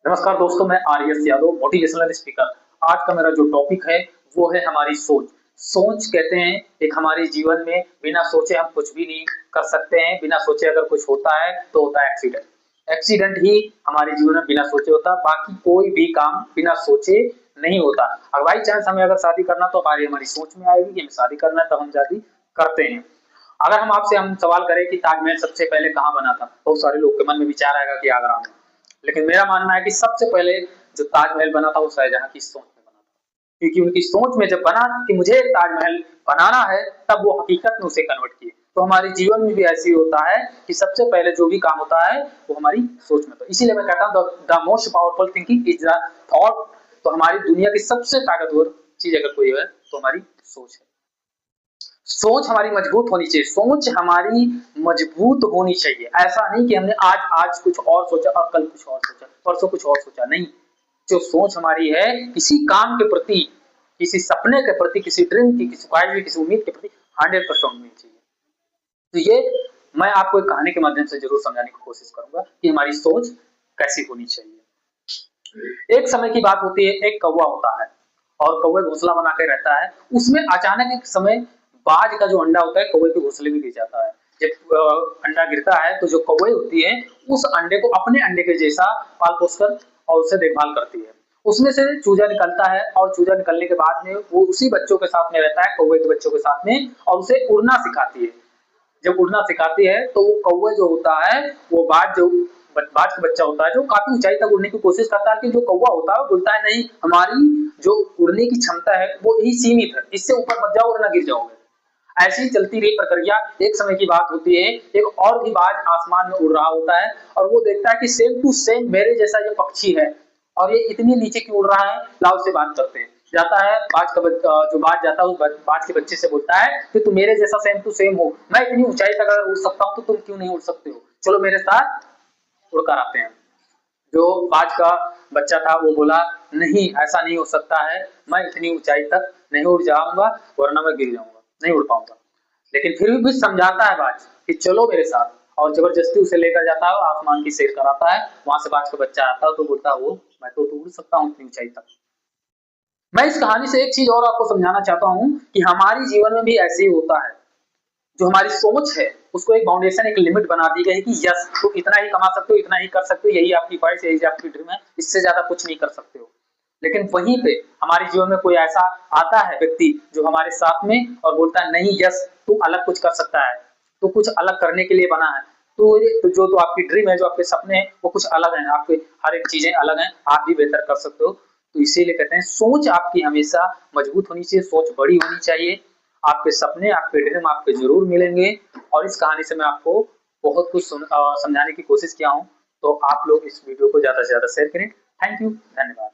नमस्कार दोस्तों, मैं आर.एस. Yadav, motivational speaker. आज का मेरा जो टॉपिक है वो है हमारी सोच। सोच कहते हैं एक हमारे जीवन में बिना सोचे हम कुछ भी नहीं कर सकते हैं। बिना सोचे अगर कुछ होता है तो होता है एक्सीडेंट। एक्सीडेंट ही हमारे जीवन में बिना सोचे होता है, बाकी कोई भी काम बिना सोचे नहीं होता। और बाई चांस हमें अगर शादी करना तो हमारी सोच में आएगी कि हमें शादी करना है, तब हम शादी करते हैं। अगर हम सवाल करें कि ताजमहल सबसे पहले कहाँ बना था, बहुत सारे लोग के मन में विचार आएगा कि आगरा में। लेकिन मेरा मानना है कि सबसे पहले जो ताजमहल बना था वो शाहजहां की सोच में बना था, क्योंकि उनकी सोच में जब बना कि मुझे ताजमहल बनाना है, तब वो हकीकत में उसे कन्वर्ट किए। तो हमारे जीवन में भी ऐसे ही होता है कि सबसे पहले जो भी काम होता है वो हमारी सोच में। तो इसीलिए मैं कहता हूँ the most powerful thinking is the thought. तो हमारी दुनिया की सबसे ताकतवर चीज अगर कोई है तो हमारी सोच है। सोच हमारी मजबूत होनी चाहिए। सोच हमारी मजबूत होनी चाहिए। ऐसा नहीं कि हमने आज कुछ और सोचा और कल कुछ और सोचा, परसों कुछ और सोचा, नहीं। जो सोच हमारी है किसी काम के प्रति, किसी सपने के प्रति, किसी ड्रीम की, किसी ख्वाहिश की, किसी उम्मीद के प्रति 100% होनी चाहिए। तो ये मैं आपको एक कहानी के माध्यम से जरूर समझाने की कोशिश करूंगा कि हमारी सोच कैसी होनी चाहिए। एक समय की बात होती है, एक कौवा होता है और कौवे घोंसला बना के रहता है। उसमें अचानक एक समय बाज का जो अंडा होता है कौवे के घोंसले में गिर जाता है। जब अंडा गिरता है तो जो कौवे होती है उस अंडे को अपने अंडे के जैसा पाल पोस कर और उससे देखभाल करती है। उसमें से चूजा निकलता है और चूजा निकलने के बाद में वो उसी बच्चों के साथ में रहता है, कौवे के बच्चों के साथ में, और उसे उड़ना सिखाती है। जब उड़ना सिखाती है तो वो कौवा जो होता है, वो बाज का बच्चा होता है, जो काफी ऊंचाई तक उड़ने की कोशिश करता है, लेकिन जो कौवा होता है वो बोलता है नहीं, हमारी जो उड़ने की क्षमता है वो यही सीमित है, इससे ऊपर मत जाओ वरना गिर जाओगे। ऐसी ही चलती रही प्रक्रिया। एक समय की बात होती है, एक और भी बाज आसमान में उड़ रहा होता है और वो देखता है कि सेम टू सेम मेरे जैसा ये पक्षी है और ये इतनी नीचे क्यों उड़ रहा है, लाओ से बात करते हैं। जाता है बाज का जो बाज जाता है उस बाज के बच्चे से बोलता है कि तुम मेरे जैसा सेम टू सेम हो, मैं इतनी ऊंचाई तक अगर उड़ सकता हूँ तो तुम क्यों नहीं उड़ सकते हो, चलो मेरे साथ उड़कर आते हैं। जो बाज का बच्चा था वो बोला नहीं, ऐसा नहीं हो सकता है, मैं इतनी ऊंचाई तक नहीं उड़ जाऊंगा वरना मैं गिर जाऊंगा, नहीं उड़ पाऊंगा। लेकिन फिर भी समझाता है बाज कि चलो मेरे साथ, और जबरदस्ती उसे लेकर जाता है, आसमान की सैर कराता है। वहां से बाज का बच्चा आता है तो बोलता है वो मैं तो उड़ सकता हूँ इतनी ऊंचाई तक। मैं इस कहानी से एक चीज और आपको समझाना चाहता हूँ कि हमारी जीवन में भी ऐसे ही होता है। जो हमारी सोच है उसको एक बाउंडेशन, एक लिमिट बना दी गई है कि यस तो इतना ही कमा सकते हो, इतना ही कर सकते हो, यही आपकी ख्वाहिश, यही आपकी ड्रीम है, इससे ज्यादा कुछ नहीं कर सकते हो। लेकिन वहीं पे हमारे जीवन में कोई ऐसा आता है व्यक्ति जो हमारे साथ में और बोलता है नहीं यस तू अलग कुछ कर सकता है, तू कुछ अलग करने के लिए बना है, तो जो आपकी ड्रीम है, जो आपके सपने हैं वो कुछ अलग हैं, आपके हर एक चीजें अलग हैं, आप भी बेहतर कर सकते हो। तो इसीलिए कहते हैं सोच आपकी हमेशा मजबूत होनी चाहिए, सोच बड़ी होनी चाहिए। आपके सपने, आपके ड्रीम आपके जरूर मिलेंगे। और इस कहानी से मैं आपको बहुत कुछ समझाने की कोशिश किया हूँ। तो आप लोग इस वीडियो को ज्यादा से ज्यादा शेयर करें। थैंक यू, धन्यवाद।